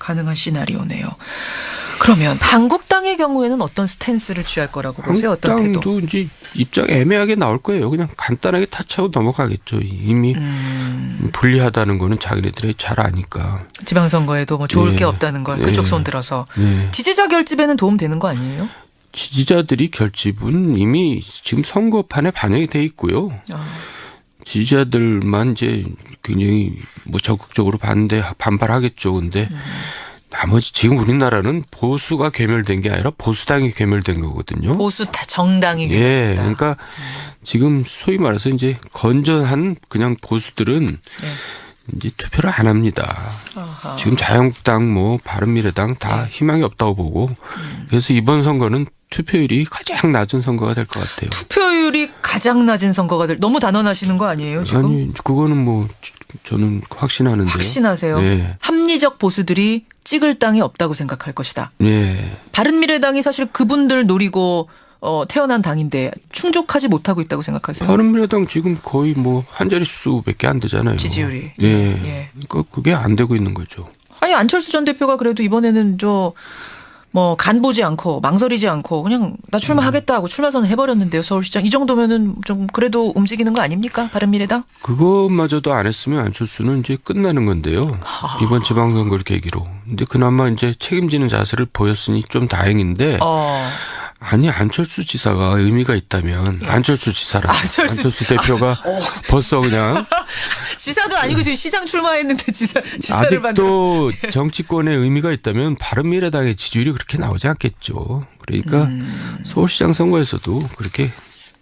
가능한 시나리오네요. 그러면 한국당의 경우에는 어떤 스탠스를 취할 거라고 보세요? 어떤 태도? 한국당도 이제 입장 애매하게 나올 거예요. 그냥 간단하게 타치하고 넘어가겠죠. 이미 불리하다는 거는 자기네들이 잘 아니까. 지방선거에도 뭐 좋을 게 없다는 걸 그쪽 손 들어서. 지지자 결집에는 도움 되는 거 아니에요? 지지자들이 결집은 이미 지금 선거판에 반영이 돼 있고요. 지지자들만 이제 굉장히 뭐 적극적으로 반발하겠죠. 근데 나머지 지금 우리나라는 보수가 괴멸된 게 아니라 보수당이 괴멸된 거거든요. 보수 정당이 괴멸됐다. 예, 그러니까 지금 소위 말해서 이제 건전한 그냥 보수들은 이제 투표를 안 합니다. 아하. 지금 자유한국당, 뭐 바른미래당 다 희망이 없다고 보고 그래서 이번 선거는 투표율이 가장 낮은 선거가 될 것 같아요. 투표율이 가장 낮은 선거가 너무 단언하시는 거 아니에요 지금? 아니 그거는 뭐 저는 확신하는데요. 확신하세요? 네. 합리적 보수들이 찍을 땅이 없다고 생각할 것이다. 네. 바른미래당이 사실 그분들 노리고 태어난 당인데 충족하지 못하고 있다고 생각하세요? 바른미래당 지금 거의 뭐 한 자릿수밖에 안 되잖아요. 지지율이. 예. 그러니까 그게 안 되고 있는 거죠. 아니 안철수 전 대표가 그래도 이번에는 간 보지 않고 망설이지 않고 그냥 나 출마하겠다 하고 출마 선언해버렸는데요. 서울시장. 이 정도면은 좀 그래도 움직이는 거 아닙니까? 바른미래당? 그것마저도 안 했으면 안철수는 이제 끝나는 건데요. 이번 지방선거를 계기로. 근데 그나마 이제 책임지는 자세를 보였으니 좀 다행인데 아니 안철수 지사가 의미가 있다면 안철수 지사라. 안철수 대표가 벌써 그냥. 지사도 아니고 지금 시장 출마했는데 지사를 아직도 정치권에 의미가 있다면 바른미래당의 지지율이 그렇게 나오지 않겠죠. 그러니까 서울시장 선거에서도 그렇게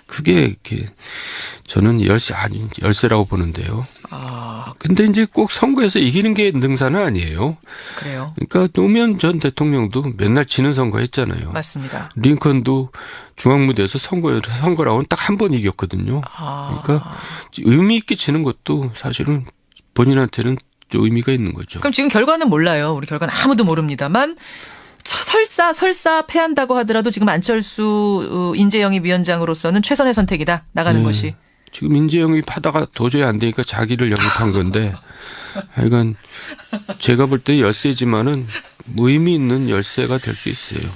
크게 이렇게 저는 열세라고 보는데요. 근데 이제 꼭 선거에서 이기는 게 능사는 아니에요. 그래요. 그러니까 노무현 전 대통령도 맨날 지는 선거 했잖아요. 맞습니다. 링컨도 중앙무대에서 선거라고는 딱 한 번 이겼거든요. 그러니까 의미 있게 지는 것도 사실은 본인한테는 좀 의미가 있는 거죠. 그럼 지금 결과는 몰라요. 우리 결과는 아무도 모릅니다만 설사 패한다고 하더라도 지금 안철수 인재영입 위원장으로서는 최선의 선택이다. 나가는 것이. 지금 인재영입 하다가 도저히 안 되니까 자기를 영입한 건데 하여간 제가 볼 때 열세지만은 의미 있는 열세가 될 수 있어요.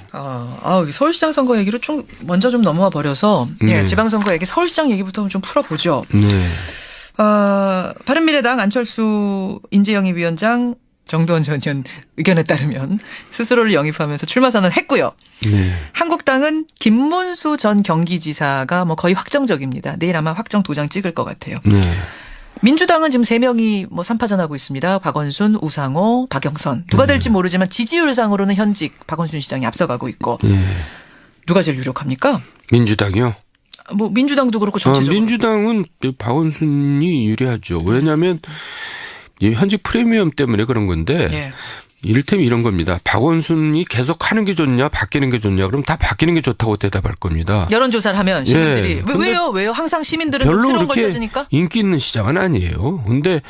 서울시장 선거 얘기로 먼저 좀 넘어와 버려서 지방선거 얘기 서울시장 얘기부터 좀 풀어보죠. 네. 바른미래당 안철수 인재영입 위원장 정두원 전 의원 의견에 따르면 스스로를 영입하면서 출마 선언했고요. 네. 한국당은 김문수 전 경기지사가 거의 확정적입니다. 내일 아마 확정 도장 찍을 것 같아요. 네. 민주당은 지금 3명이 3파전하고 있습니다. 박원순, 우상호, 박영선. 누가 될지 모르지만 지지율상으로는 현직 박원순 시장이 앞서가고 있고. 누가 제일 유력합니까? 민주당이요? 민주당도 그렇고 전체적으로. 민주당은 박원순이 유리하죠. 왜냐하면 현직 프리미엄 때문에 그런 건데 이를테면 이런 겁니다. 박원순이 계속 하는 게 좋냐 바뀌는 게 좋냐 그럼 다 바뀌는 게 좋다고 대답할 겁니다. 여론조사를 하면 시민들이. 왜요? 항상 시민들은 좀 새로운 걸 찾으니까? 인기 있는 시장은 아니에요. 근데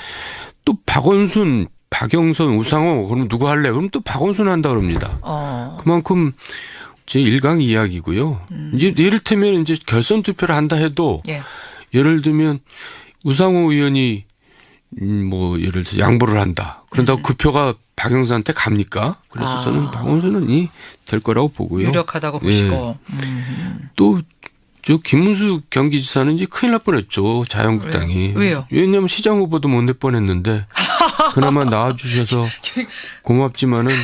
또 박원순, 박영선, 우상호 그럼 누구 할래? 그럼 또 박원순 한다 그럽니다. 그만큼 제 1강 이야기고요. 이제 이를테면 이제 결선 투표를 한다 해도 예를 들면 우상호 의원이 예를 들어 양보를 한다. 그런다고 그 표가 박영선한테 갑니까? 그래서 저는 박원순은 될 거라고 보고요. 유력하다고 보시고. 또 저 김문수 경기지사는 이제 큰일 날 뻔했죠. 자유한국당이. 왜요? 왜냐하면 시장 후보도 못 낼 뻔했는데 그나마 나와주셔서 고맙지만은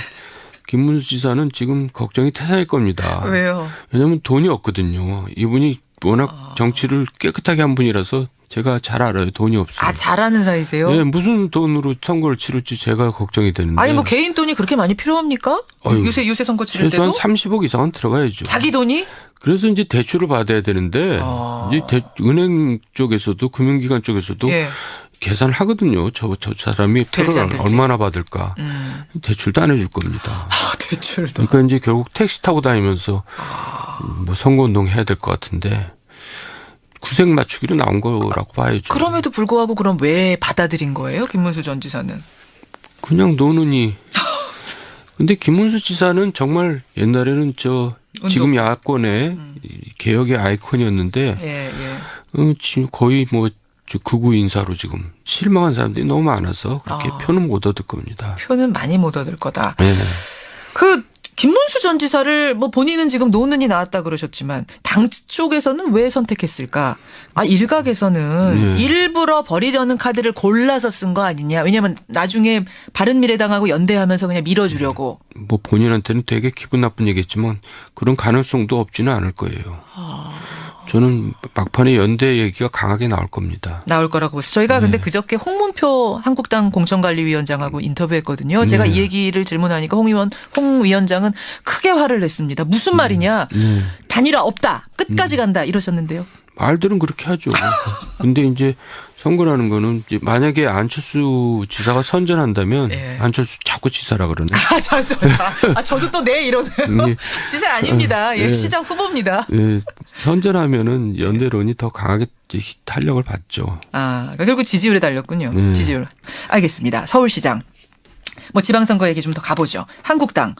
김문수 지사는 지금 걱정이 태산일 겁니다. 왜요? 왜냐하면 돈이 없거든요. 이분이 워낙 정치를 깨끗하게 한 분이라서 제가 잘 알아요. 돈이 없어요. 잘하는 사이세요? 네, 무슨 돈으로 선거를 치를지 제가 걱정이 되는데. 아니 개인 돈이 그렇게 많이 필요합니까? 요새 선거 치를 때도? 최소한 30억 이상은 들어가야죠. 자기 돈이? 그래서 이제 대출을 받아야 되는데 이제 은행 쪽에서도 금융기관 쪽에서도 계산을 하거든요. 저 사람이 표를 얼마나 받을까. 대출도 안 해줄 겁니다. 대출도. 그러니까 이제 결국 택시 타고 다니면서 선거운동 해야 될 것 같은데 구색 맞추기로 나온 거라고 봐야죠. 그럼에도 불구하고 그럼 왜 받아들인 거예요? 김문수 전 지사는. 그냥 노는이. 근데 김문수 지사는 정말 옛날에는 지금 야권의 개혁의 아이콘이었는데 지금 거의 극우 인사로 지금 실망한 사람들이 너무 많아서 그렇게 표는 못 얻을 겁니다. 표는 많이 못 얻을 거다. 네. 그 김문수 전 지사를 뭐 본인은 지금 노는이 나왔다 그러셨지만 당 쪽에서는 왜 선택했을까? 일각에서는 네. 일부러 버리려는 카드를 골라서 쓴 거 아니냐. 왜냐하면 나중에 바른미래당하고 연대하면서 그냥 밀어주려고. 뭐 본인한테는 되게 기분 나쁜 얘기겠지만 그런 가능성도 없지는 않을 거예요. 저는 막판에 연대 얘기가 강하게 나올 겁니다. 나올 거라고 보세요. 저희가 근데 그저께 홍문표 한국당 공천관리위원장하고 인터뷰했거든요. 제가 이 얘기를 질문하니까 홍 위원장은 크게 화를 냈습니다. 무슨 말이냐. 단일화 없다. 끝까지 간다. 이러셨는데요. 말들은 그렇게 하죠. 근데 이제 선거라는 거는 이제 만약에 안철수 지사가 선전한다면 안철수 자꾸 지사라 그러네. 저도 또 내 이러네요. 지사 아닙니다. 시장 후보입니다. 선전하면은 연대론이 더 강하게 탄력을 받죠. 결국 지지율에 달렸군요. 지지율. 알겠습니다. 서울시장. 뭐 지방선거 얘기 좀 더 가보죠. 한국당.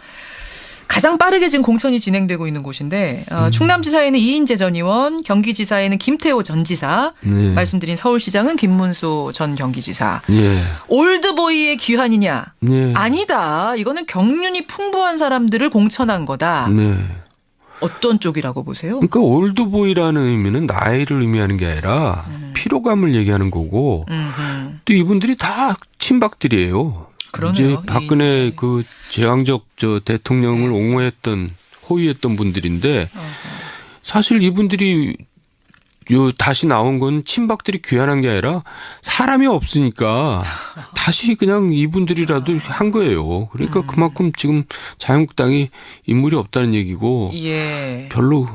가장 빠르게 지금 공천이 진행되고 있는 곳인데 충남지사에는 이인재 전 의원, 경기지사에는 김태호 전 지사, 말씀드린 서울시장은 김문수 전 경기지사. 올드보이의 귀환이냐? 아니다. 이거는 경륜이 풍부한 사람들을 공천한 거다. 어떤 쪽이라고 보세요? 그러니까 올드보이라는 의미는 나이를 의미하는 게 아니라 피로감을 얘기하는 거고 또 이분들이 다 친박들이에요. 그러네요. 이제 박근혜 그 제왕적 대통령을 옹호했던 호위했던 분들인데 사실 이분들이 다시 나온 건 친박들이 귀환한 게 아니라 사람이 없으니까 다시 그냥 이분들이라도 한 거예요. 그러니까 그만큼 지금 자유한국당이 인물이 없다는 얘기고 별로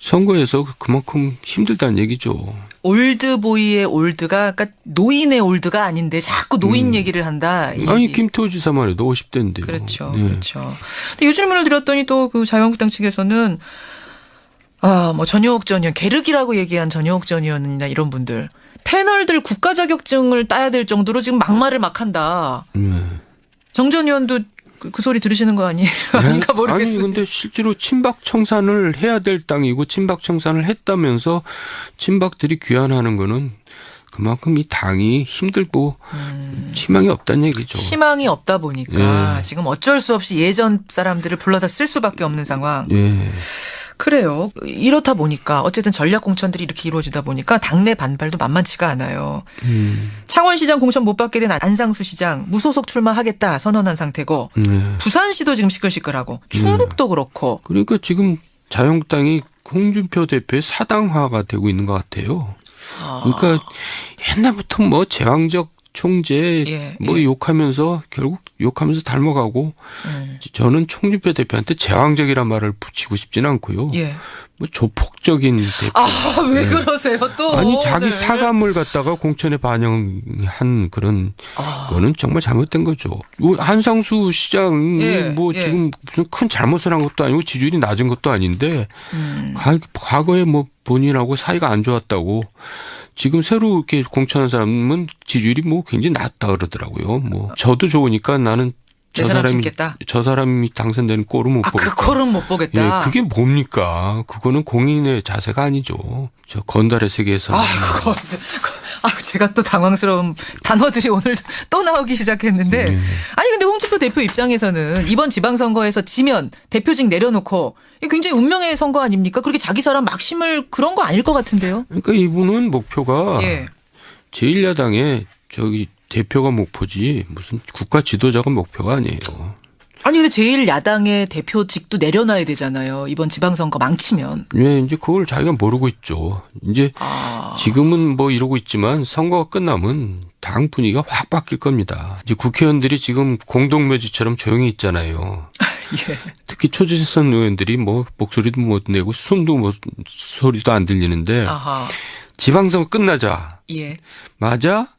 선거에서 그만큼 힘들다는 얘기죠. 올드보이의 올드가 그러니까 노인의 올드가 아닌데 자꾸 노인 얘기를 한다. 아니 김태호 지사만 해도 50대인데요. 그렇죠. 그렇죠. 근데 이 질문을 드렸더니 또 그 자유한국당 측에서는 뭐 전효옥 전 의원, 계륵이라고 얘기한 전효옥 전 의원이나 이런 분들 패널들 국가 자격증을 따야 될 정도로 지금 막말을 막 한다. 정 전 의원도 그 소리 들으시는 거 아니에요? 아닌가 모르겠어요. 아니 근데 실제로 친박 청산을 해야 될 땅이고 친박 청산을 했다면서 친박들이 귀환하는 거는 그만큼 이 당이 힘들고 희망이 없다는 얘기죠. 희망이 없다 보니까 지금 어쩔 수 없이 예전 사람들을 불러다 쓸 수밖에 없는 상황. 그래요. 이렇다 보니까 어쨌든 전략 공천들이 이렇게 이루어지다 보니까 당내 반발도 만만치가 않아요. 창원시장 공천 못 받게 된 안상수 시장 무소속 출마하겠다 선언한 상태고 부산시도 지금 시끌시끌하고 충북도 그렇고. 그러니까 지금 자유한국당이 홍준표 대표의 사당화가 되고 있는 것 같아요. 그러니까 옛날부터 뭐 제왕적 총재 욕하면서 결국 욕하면서 닮아가고 저는 홍준표 대표한테 제왕적이란 말을 붙이고 싶지는 않고요. 뭐 조폭적인 대표. 왜 그러세요 또? 아니 자기 사과물 갖다가 공천에 반영한 그런 거는 정말 잘못된 거죠. 한상수 시장이 뭐 지금 무슨 큰 잘못을 한 것도 아니고 지지율이 낮은 것도 아닌데 과거에 뭐 본인하고 사이가 안 좋았다고 지금 새로 이렇게 공천한 사람은 지지율이 뭐 굉장히 낮다 그러더라고요. 뭐 저도 좋으니까 나는 저 사람이 당선되는 꼴은 못 보겠다. 그 꼴은 못 보겠다. 그게 뭡니까? 그거는 공인의 자세가 아니죠. 저 건달의 세계에서. 제가 또 당황스러운 단어들이 오늘 또 나오기 시작했는데. 아니 근데 홍준표 대표 입장에서는 이번 지방선거에서 지면 대표직 내려놓고 굉장히 운명의 선거 아닙니까? 그렇게 자기 사람 막 심을 그런 거 아닐 것 같은데요. 그러니까 이분은 목표가 제1야당의 대표가 목표지 무슨 국가 지도자가 목표가 아니에요. 아니 근데 제1야당의 대표직도 내려놔야 되잖아요. 이번 지방선거 망치면. 이제 그걸 자기가 모르고 있죠. 이제 지금은 뭐 이러고 있지만 선거가 끝나면 당 분위기가 확 바뀔 겁니다. 이제 국회의원들이 지금 공동묘지처럼 조용히 있잖아요. 특히 초재선 의원들이 뭐 목소리도 못 내고 숨도 소리도 안 들리는데 지방선거 끝나자 맞아?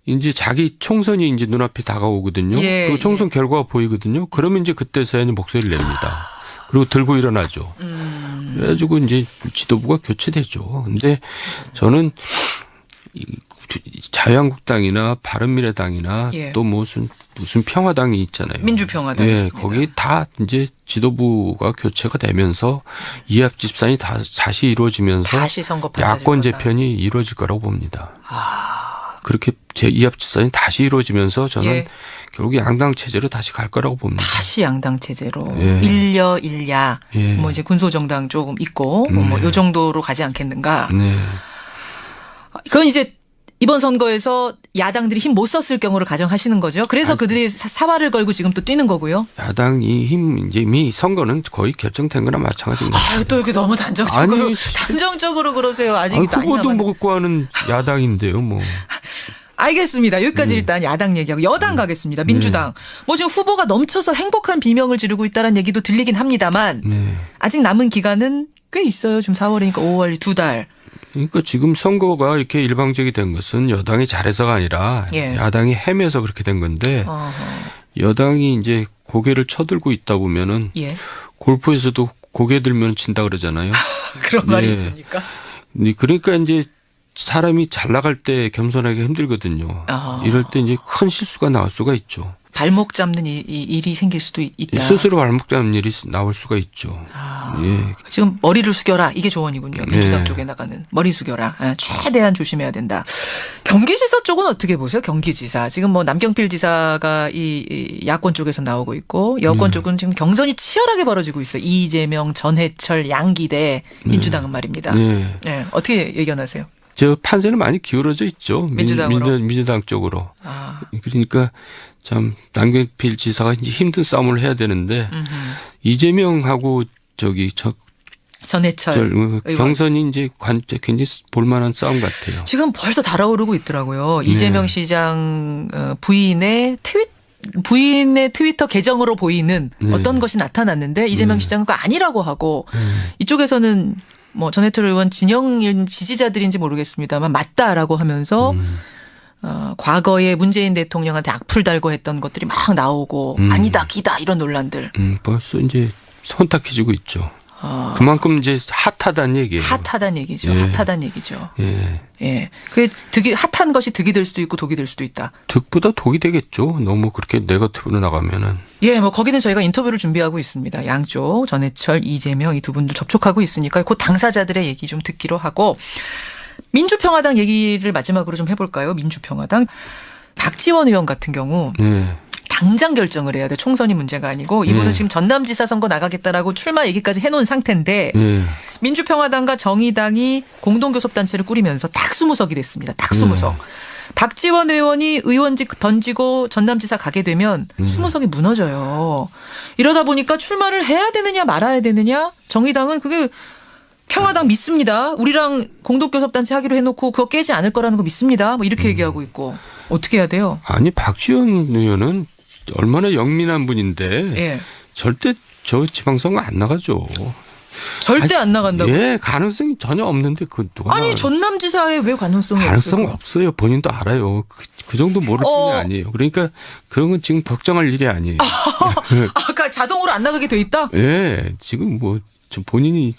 이제 자기 총선이 이제 눈앞에 다가오거든요. 그리고 총선 결과가 보이거든요. 그러면 이제 그때서야 목소리를 냅니다. 그리고 들고 일어나죠. 그래가지고 이제 지도부가 교체되죠. 근데 저는 자유한국당이나 바른미래당이나 또 무슨 평화당이 있잖아요. 민주평화당 있습니다. 거기 다 이제 지도부가 교체가 되면서 이합집산이 다시 이루어지면서 다시 선거판 야권 재편이 이루어질 거라고 봅니다. 그렇게 제2합집산이 다시 이루어지면서 저는 예. 결국 양당 체제로 다시 갈 거라고 봅니다. 다시 양당 체제로 예. 일려 일야 예. 뭐 이제 군소정당 조금 있고 뭐 요 정도로 가지 않겠는가. 네. 그건 이제 이번 선거에서 야당들이 힘 못 썼을 경우를 가정하시는 거죠. 그래서 그들이 사활을 걸고 지금 또 뛰는 거고요. 야당이 이제 이미 선거는 거의 결정된 거나 마찬가지입니다. 아유, 또 이렇게 너무 단정적으로 그러세요. 아직 후보도 먹고 하는 야당인데요, 뭐. 알겠습니다. 여기까지 일단 야당 얘기하고 여당 가겠습니다. 민주당. 뭐 지금 후보가 넘쳐서 행복한 비명을 지르고 있다는 얘기도 들리긴 합니다만 아직 남은 기간은 꽤 있어요. 지금 4월이니까 5월 2달. 그러니까 지금 선거가 이렇게 일방적이 된 것은 여당이 잘해서가 아니라 예. 야당이 헤매서 그렇게 된 건데 여당이 이제 고개를 쳐들고 있다 보면은 예. 골프에서도 고개 들면 진다 그러잖아요. 그런 말이 있습니까? 그러니까 이제 사람이 잘 나갈 때 겸손하기 힘들거든요. 이럴 때 이제 큰 실수가 나올 수가 있죠. 발목 잡는 일이 생길 수도 있다. 스스로 발목 잡는 일이 나올 수가 있죠. 예. 지금 머리를 숙여라. 이게 조언이군요. 민주당 쪽에 나가는. 머리 숙여라. 최대한 조심해야 된다. 경기지사 쪽은 어떻게 보세요? 경기지사. 지금 뭐 남경필 지사가 이 야권 쪽에서 나오고 있고 여권 쪽은 지금 경선이 치열하게 벌어지고 있어요. 이재명, 전해철, 양기대 민주당은 말입니다. 네. 네. 어떻게 예견하세요? 저 판세는 많이 기울어져 있죠. 민주당으로. 민주당 쪽으로. 그러니까 참 남경필 지사가 이제 힘든 싸움을 해야 되는데 이재명하고 전해철 경선이 이제 굉장히 볼만한 싸움 같아요. 지금 벌써 달아오르고 있더라고요. 이재명 시장 부인의 트위터 계정으로 보이는 어떤 것이 나타났는데 이재명 시장은 그거 아니라고 하고 이쪽에서는 뭐 전해철 의원 진영 지지자들인지 모르겠습니다만 맞다라고 하면서 과거에 문재인 대통령한테 악플 달고 했던 것들이 막 나오고 아니다 기다 이런 논란들. 벌써 이제 손탁해지고 있죠. 그만큼 이제 핫하다는 얘기예요. 핫하다는 얘기죠. 예. 핫하다는 얘기죠. 예. 예. 그게 핫한 것이 득이 될 수도 있고 독이 될 수도 있다. 득보다 독이 되겠죠. 너무 그렇게 네거티브로 나가면은. 예, 뭐 거기는 저희가 인터뷰를 준비하고 있습니다. 양쪽 전해철, 이재명 이 두 분들 접촉하고 있으니까 그 당사자들의 얘기 좀 듣기로 하고 민주평화당 얘기를 마지막으로 좀 해볼까요? 민주평화당 박지원 의원 같은 경우 당장 결정을 해야 돼. 총선이 문제가 아니고 이분은 지금 전남지사 선거 나가겠다라고 출마 얘기까지 해놓은 상태인데 민주평화당과 정의당이 공동교섭단체를 꾸리면서 딱 20석이 됐습니다. 딱 20석. 박지원 의원이 의원직 던지고 전남지사 가게 되면 20석이 무너져요. 이러다 보니까 출마를 해야 되느냐 말아야 되느냐 정의당은 그게 평화당 믿습니다. 우리랑 공동교섭단체 하기로 해놓고 그거 깨지 않을 거라는 거 믿습니다. 뭐 이렇게 얘기하고 있고 어떻게 해야 돼요? 아니 박지원 의원은 얼마나 영민한 분인데 예. 절대 저 지방선거 안 나가죠. 절대 안 나간다고? 예, 가능성이 전혀 없는데 그 누가 아니 전남지사에 왜 가능성이 가능성 없어요. 본인도 알아요. 그 정도 모를 뿐이 아니에요. 그러니까 그런 건 지금 걱정할 일이 아니에요. 아까 자동으로 안 나가게 돼 있다? 예, 지금 뭐 본인이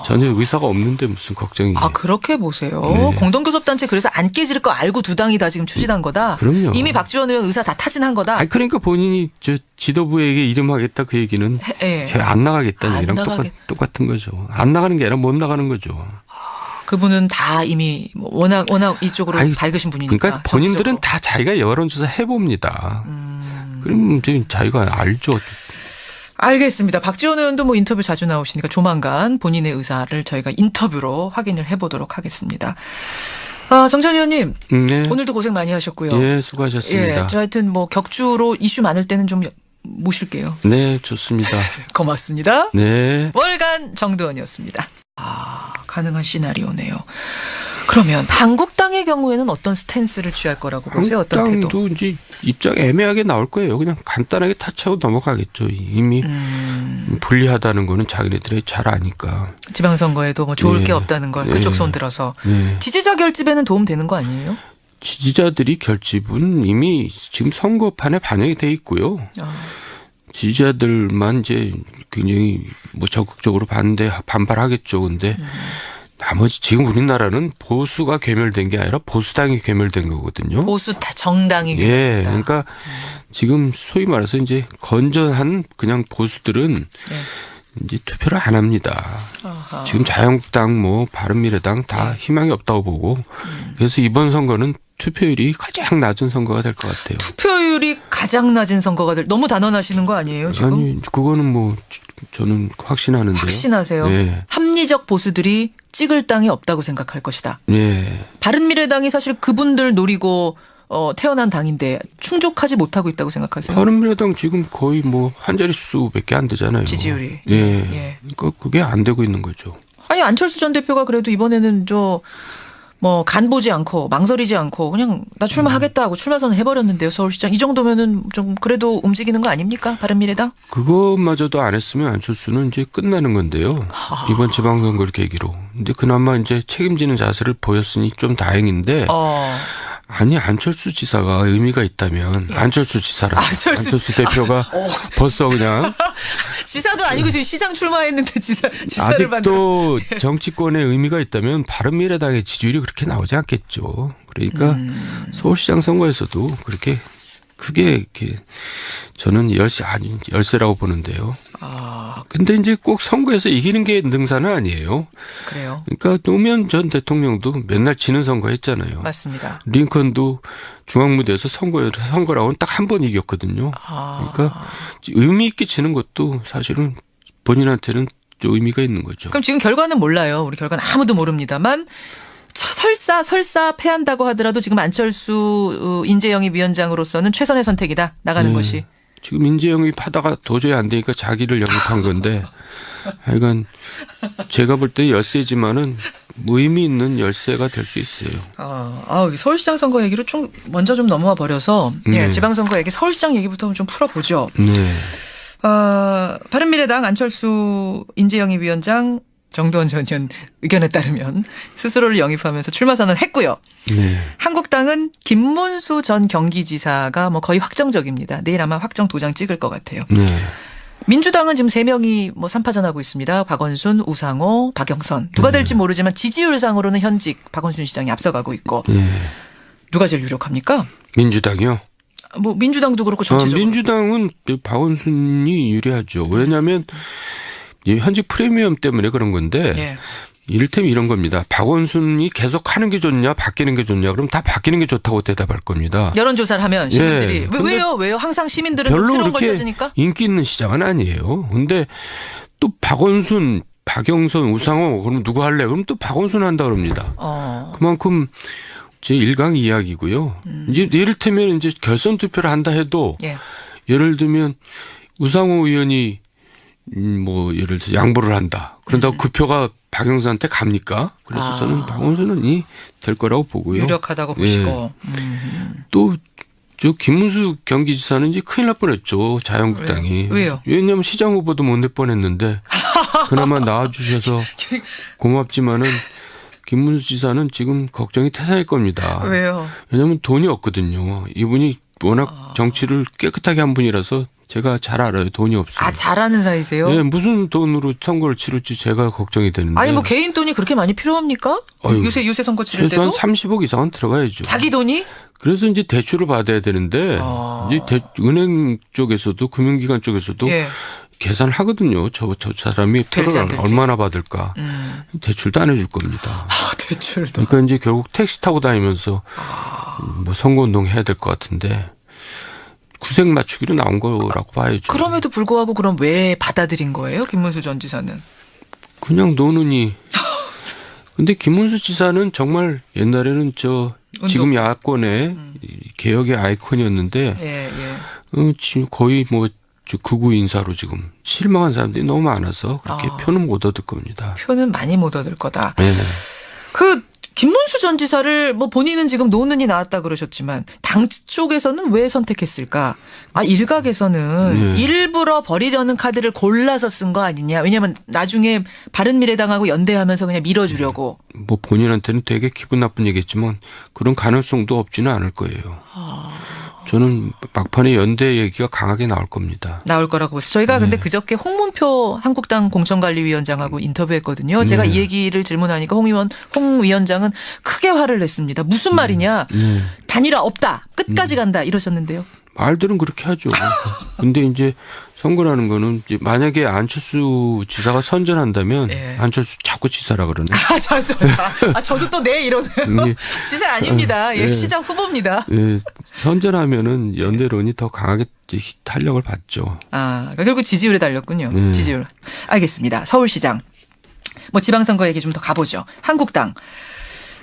전혀 의사가 없는데 무슨 걱정이. 그렇게 보세요. 네. 공동교섭단체 그래서 안 깨질 거 알고 두 당이 다 지금 추진한 거다. 그럼요. 이미 박지원 의원 의사 다 타진한 거다. 아니 그러니까 본인이 저 지도부에게 이름하겠다 그 얘기는 제가 안 나가겠다는 얘기랑 똑같은 거죠. 안 나가는 게 아니라 못 나가는 거죠. 그분은 다 이미 워낙 이쪽으로 밝으신 분이니까. 그러니까 본인들은 다 자기가 여론조사 해봅니다. 그럼 이제 자기가 알죠. 알겠습니다. 박지원 의원도 뭐 인터뷰 자주 나오시니까 조만간 본인의 의사를 저희가 인터뷰로 확인을 해보도록 하겠습니다. 정찬 의원님, 네. 오늘도 고생 많이 하셨고요. 예, 수고하셨습니다. 예, 저 하여튼 뭐 격주로 이슈 많을 때는 좀 모실게요. 네, 좋습니다. 고맙습니다. 네. 월간 정두원이었습니다. 가능한 시나리오네요. 그러면 한국당의 경우에는 어떤 스탠스를 취할 거라고 보세요? 어떤 태도? 한국당도 이제 입장 애매하게 나올 거예요. 그냥 간단하게 타치하고 넘어가겠죠. 이미 불리하다는 거는 자기네들이 잘 아니까. 지방선거에도 뭐 좋을 게 없다는 걸 그쪽 손 들어서. 지지자 결집에는 도움 되는 거 아니에요? 지지자들이 결집은 이미 지금 선거판에 반영이 돼 있고요. 지지자들만 이제 굉장히 뭐 적극적으로 반발하겠죠. 근데 나머지 지금 우리나라는 보수가 괴멸된 게 아니라 보수당이 괴멸된 거거든요. 보수 정당이 괴멸됐다. 예, 그러니까 지금 소위 말해서 이제 건전한 그냥 보수들은 이제 투표를 안 합니다. 아하. 지금 자유한국당 뭐 바른미래당 다 희망이 없다고 보고 그래서 이번 선거는 투표율이 가장 낮은 선거가 될 것 같아요. 투표율이 가장 낮은 선거가 너무 단언하시는 거 아니에요 지금? 아니 그거는 뭐 저는 확신하는데요. 확신하세요? 네. 합리적 보수들이 찍을 땅이 없다고 생각할 것이다. 네. 바른미래당이 사실 그분들 노리고 태어난 당인데 충족하지 못하고 있다고 생각하세요? 바른미래당 지금 거의 뭐 한 자릿수밖에 안 되잖아요. 지지율이. 예. 예. 그러니까 그게 안 되고 있는 거죠. 아니 안철수 전 대표가 그래도 이번에는 뭐 간 보지 않고 망설이지 않고 그냥 나 출마하겠다 하고 출마 선언 해버렸는데요. 서울시장 이 정도면은 좀 그래도 움직이는 거 아닙니까? 바른미래당? 그것마저도 안 했으면 안철수는 이제 끝나는 건데요. 이번 지방선거를 계기로. 근데 그나마 이제 책임지는 자세를 보였으니 좀 다행인데. 아니 안철수 지사가 의미가 있다면 안철수 지사라. 안철수 대표가 벌써 그냥 지사도 아니고 지금 시장 출마했는데 지사를 아직도 정치권에 의미가 있다면 바른미래당의 지지율이 그렇게 나오지 않겠죠. 그러니까 서울시장 선거에서도 그렇게 크게 이렇게 저는 열세라고 보는데요. 근데 이제 꼭 선거에서 이기는 게 능사는 아니에요. 그래요. 그러니까 노무현 전 대통령도 맨날 지는 선거 했잖아요. 맞습니다. 링컨도 중앙무대에서 선거라고는 딱 한 번 이겼거든요. 그러니까 의미 있게 지는 것도 사실은 본인한테는 좀 의미가 있는 거죠. 그럼 지금 결과는 몰라요. 우리 결과는 아무도 모릅니다만 설사 패한다고 하더라도 지금 안철수 인재영입 위원장으로서는 최선의 선택이다. 나가는 것이. 지금 인재영입 하다가 도저히 안 되니까 자기를 영입한 건데 하여간 제가 볼 때 열세지만은 의미 있는 열세가 될 수 있어요. 서울시장 선거 얘기로 먼저 좀 넘어와 버려서 지방선거 얘기 서울시장 얘기부터 좀 풀어보죠. 네. 바른미래당 안철수 인재영입 위원장 정두원 전 의원 의견에 따르면 스스로를 영입하면서 출마 선언했고요. 네. 한국당은 김문수 전 경기지사가 뭐 거의 확정적입니다. 내일 아마 확정 도장 찍을 것 같아요. 네. 민주당은 지금 3명이 뭐 3파전하고 있습니다. 박원순, 우상호, 박영선. 누가 될지 모르지만 지지율상으로는 현직 박원순 시장이 앞서가고 있고. 누가 제일 유력합니까? 민주당이요? 뭐 민주당도 그렇고 전체적으로. 민주당은 박원순이 유리하죠. 왜냐하면 현직 프리미엄 때문에 그런 건데 이를테면 이런 겁니다. 박원순이 계속 하는 게 좋냐 바뀌는 게 좋냐 그럼 다 바뀌는 게 좋다고 대답할 겁니다. 여론조사를 하면 시민들이. 왜요? 항상 시민들은 좀 새로운 걸 찾으니까? 인기 있는 시장은 아니에요. 근데 또 박원순, 박영선, 우상호 그럼 누구 할래? 그럼 또 박원순 한다 그럽니다. 그만큼 제 1강 이야기고요. 이제 이를테면 이제 결선 투표를 한다 해도 예를 들면 우상호 의원이 뭐 예를 들어 양보를 한다. 그런다고 그 표가 박영선한테 갑니까? 그래서 저는 박원순이 될 거라고 보고요. 유력하다고 보시고. 또 저 김문수 경기지사는 이제 큰일 날 뻔했죠. 자유한국당이. 왜요? 왜냐하면 시장 후보도 못 낼 뻔했는데 그나마 나와주셔서 고맙지만은 김문수 지사는 지금 걱정이 태산일 겁니다. 왜요? 왜냐하면 돈이 없거든요. 이분이 워낙 정치를 깨끗하게 한 분이라서 제가 잘 알아요. 돈이 없어요. 잘 아는 사이세요? 네, 무슨 돈으로 선거를 치를지 제가 걱정이 되는데. 아니 뭐 개인 돈이 그렇게 많이 필요합니까? 요새 선거 치를 때도? 최소한 30억 이상은 들어가야죠. 자기 돈이? 그래서 이제 대출을 받아야 되는데 이제 은행 쪽에서도 금융기관 쪽에서도 계산을 하거든요. 저 사람이 표를 얼마나 받을까. 대출도 안 해줄 겁니다. 대출도. 그러니까 이제 결국 택시 타고 다니면서 뭐 선거운동 해야 될 것 같은데 구색 맞추기로 나온 거라고 봐야죠. 그럼에도 불구하고 그럼 왜 받아들인 거예요? 김문수 전 지사는. 그냥 노는이. 근데 김문수 지사는 정말 옛날에는 지금 야권의 개혁의 아이콘이었는데 지금 거의 뭐 극우 인사로 지금 실망한 사람들이 너무 많아서 그렇게 표는 못 얻을 겁니다. 표는 많이 못 얻을 거다. 네. 김문수 전 지사를 뭐 본인은 지금 노는이 나왔다 그러셨지만 당 쪽에서는 왜 선택했을까? 일각에서는 일부러 버리려는 카드를 골라서 쓴 거 아니냐. 왜냐하면 나중에 바른미래당하고 연대하면서 그냥 밀어주려고. 뭐 본인한테는 되게 기분 나쁜 얘기겠지만 그런 가능성도 없지는 않을 거예요. 저는 막판에 연대 얘기가 강하게 나올 겁니다. 나올 거라고 보세요. 저희가 근데 그저께 홍문표 한국당 공천관리위원장하고 인터뷰했거든요. 제가 이 얘기를 질문하니까 홍 위원장은 크게 화를 냈습니다. 무슨 말이냐. 단일화 없다. 끝까지 간다. 이러셨는데요. 말들은 그렇게 하죠. 근데 이제 선거라는 거는 이제 만약에 안철수 지사가 선전한다면 예. 안철수 자꾸 지사라 그러네. 저도 또 네 이러네요. 지사 아닙니다. 예, 시장 후보입니다. 예, 선전하면은 연대론이 더 강하게 탄력을 받죠. 그러니까 결국 지지율에 달렸군요. 지지율. 알겠습니다. 서울시장. 뭐 지방선거 얘기 좀 더 가보죠. 한국당.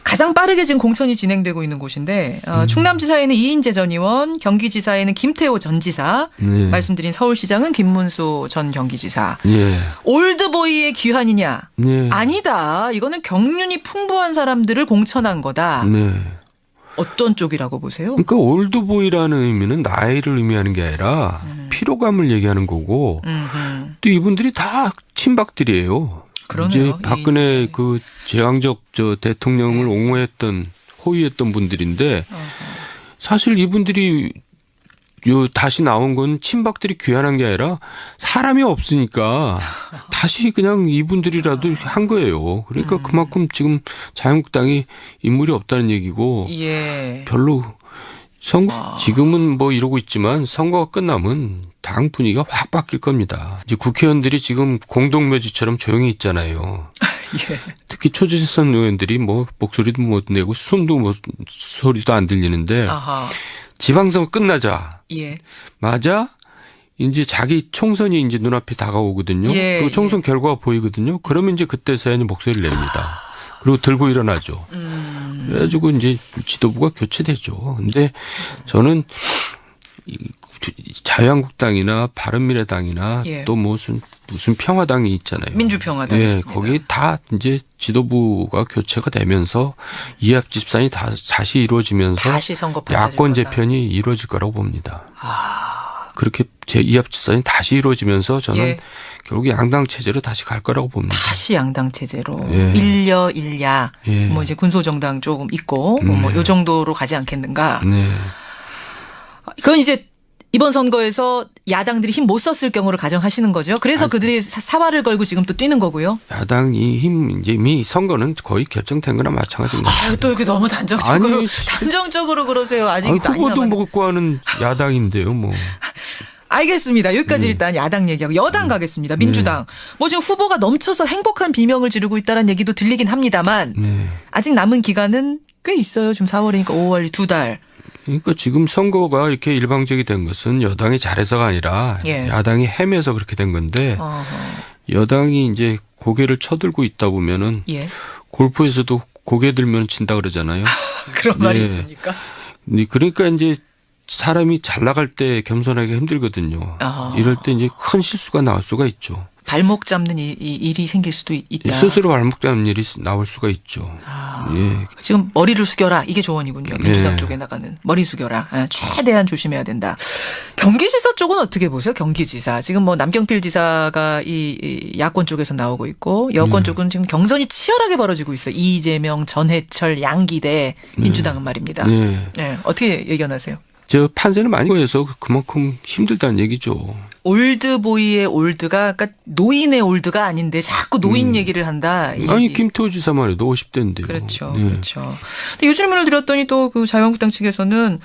가장 빠르게 지금 공천이 진행되고 있는 곳인데 충남지사에는 이인재 전 의원, 경기지사에는 김태호 전 지사, 말씀드린 서울시장은 김문수 전 경기지사. 올드보이의 귀환이냐? 아니다. 이거는 경륜이 풍부한 사람들을 공천한 거다. 어떤 쪽이라고 보세요? 그러니까 올드보이라는 의미는 나이를 의미하는 게 아니라 피로감을 얘기하는 거고 또 이분들이 다 친박들이에요. 그러네요. 이제 박근혜 그 제왕적 대통령을 옹호했던 호위했던 분들인데 사실 이분들이 다시 나온 건 친박들이 귀환한 게 아니라 사람이 없으니까 다시 그냥 이분들이라도 한 거예요. 그러니까 그만큼 지금 자유한국당이 인물이 없다는 얘기고 별로 지금은 뭐 이러고 있지만 선거가 끝나면 당 분위기가 확 바뀔 겁니다. 이제 국회의원들이 지금 공동묘지처럼 조용히 있잖아요. 특히 초재선 의원들이 뭐 목소리도 못 내고 소리도 안 들리는데 지방선거 끝나자 맞아 이제 자기 총선이 이제 눈앞에 다가오거든요. 그리고 총선 결과가 보이거든요. 그러면 이제 그때서야 목소리를 냅니다. 그리고 들고 일어나죠. 그래가지고 이제 지도부가 교체되죠. 근데 저는 자유한국당이나 바른미래당이나 또 무슨 평화당이 있잖아요. 민주평화당 있습니다. 거기 다 이제 지도부가 교체가 되면서 이합 집산이 다시 이루어지면서 다시 야권 재편이 이루어질 거라고 봅니다. 그렇게 이합 집산이 다시 이루어지면서 저는 결국 양당 체제로 다시 갈 거라고 봅니다. 다시 양당 체제로 일려 일야 뭐 이제 군소정당 조금 있고 뭐 요 정도로 가지 않겠는가. 그건 이제 이번 선거에서 야당들이 힘 못 썼을 경우를 가정하시는 거죠. 그래서 그들이 사활을 걸고 지금 또 뛰는 거고요. 야당이 이제 이미 선거는 거의 결정된 거나 마찬가지입니다. 또 이렇게 너무 단정적으로 그러세요. 아직 후보도 먹고 하는 야당인데요, 뭐. 알겠습니다. 여기까지 일단 야당 얘기하고 여당 가겠습니다. 민주당. 뭐 지금 후보가 넘쳐서 행복한 비명을 지르고 있다는 얘기도 들리긴 합니다만 아직 남은 기간은 꽤 있어요. 지금 4월이니까 5월 2달. 그러니까 지금 선거가 이렇게 일방적이 된 것은 여당이 잘해서가 아니라 야당이 헤매서 그렇게 된 건데 여당이 이제 고개를 쳐들고 있다 보면은 골프에서도 고개 들면 진다 그러잖아요. 그런 말이 있습니까? 그러니까 이제 사람이 잘 나갈 때 겸손하기가 힘들거든요. 이럴 때 이제 큰 실수가 나올 수가 있죠. 발목 잡는 일이 생길 수도 있다. 스스로 발목 잡는 일이 나올 수가 있죠. 지금 머리를 숙여라. 이게 조언이군요. 민주당 쪽에 나가는. 머리 숙여라. 최대한 조심해야 된다. 경기지사 쪽은 어떻게 보세요? 경기지사. 지금 뭐 남경필 지사가 이 야권 쪽에서 나오고 있고 여권 쪽은 지금 경선이 치열하게 벌어지고 있어요. 이재명, 전해철, 양기대 민주당은 말입니다. 어떻게 예견하세요? 판세는 많이 보여서 그만큼 힘들다는 얘기죠. 올드보이의 올드가 그러니까 노인의 올드가 아닌데 자꾸 노인 얘기를 한다. 아니 김태호 지사만 해도 50대인데요. 그렇죠. 그렇죠. 근데 요 질문을 드렸더니 또 그 자유한국당 측에서는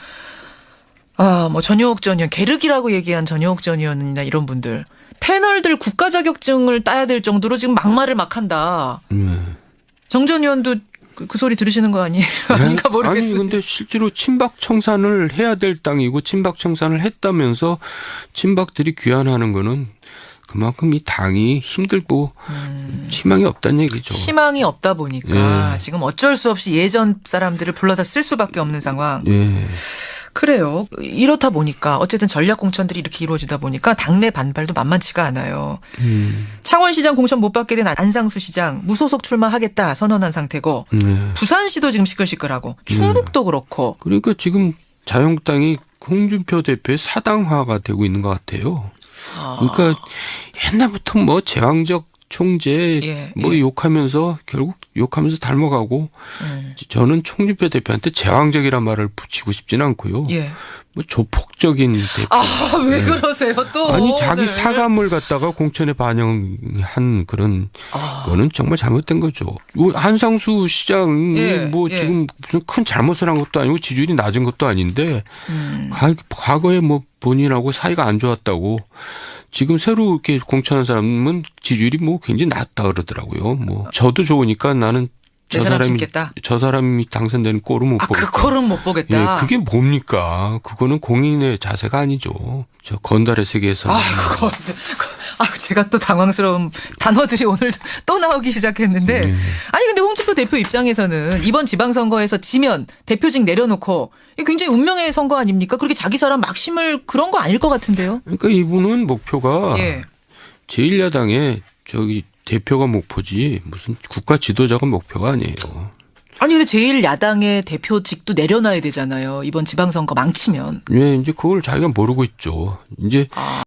뭐 전효옥 전 의원, 계륵이라고 얘기한 전효옥 전 의원이나 이런 분들 패널들 국가 자격증을 따야 될 정도로 지금 막말을 막 한다. 정 전 의원도 그 소리 들으시는 거 아니에요? 아닌가 모르겠어요. 아니 근데 실제로 친박 청산을 해야 될 땅이고 친박 청산을 했다면서 친박들이 귀환하는 거는 그만큼 이 당이 힘들고 희망이 없다는 얘기죠. 희망이 없다 보니까 지금 어쩔 수 없이 예전 사람들을 불러다 쓸 수밖에 없는 상황. 그래요. 이렇다 보니까 어쨌든 전략 공천들이 이렇게 이루어지다 보니까 당내 반발도 만만치가 않아요. 창원시장 공천 못 받게 된 안상수 시장 무소속 출마하겠다 선언한 상태고 부산시도 지금 시끌시끌하고 충북도 그렇고. 그러니까 지금 자유한국당이 홍준표 대표의 사당화가 되고 있는 것 같아요. 그러니까 옛날부터 뭐 제왕적 총재 뭐 욕하면서 결국 욕하면서 닮아가고 저는 총주표 대표한테 제왕적이란 말을 붙이고 싶지는 않고요. 뭐 조폭적인 대표. 아, 왜 그러세요 또? 아니 자기 사과물 갖다가 공천에 반영한 그런 거는 정말 잘못된 거죠. 한상수 시장이 뭐 지금 무슨 큰 잘못을 한 것도 아니고 지지율이 낮은 것도 아닌데 과거에 뭐 본인하고 사이가 안 좋았다고 지금 새로 이렇게 공천한 사람은 지지율이 뭐 굉장히 낮다 그러더라고요. 뭐 저도 좋으니까 나는 저 사람이 당선되는 꼴은 못 보겠다. 그 꼴은 못 보겠다. 그게 뭡니까? 그거는 공인의 자세가 아니죠. 저 건달의 세계에서. 제가 또 당황스러운 단어들이 오늘 또 나오기 시작했는데. 아니 근데 홍준표 대표 입장에서는 이번 지방선거에서 지면 대표직 내려놓고 굉장히 운명의 선거 아닙니까? 그렇게 자기 사람 막 심을 그런 거 아닐 것 같은데요. 그러니까 이분은 목표가 제1야당의 대표가 목표지 무슨 국가 지도자가 목표가 아니에요. 아니 근데 제1야당의 대표직도 내려놔야 되잖아요. 이번 지방선거 망치면. 이제 그걸 자기가 모르고 있죠. 이제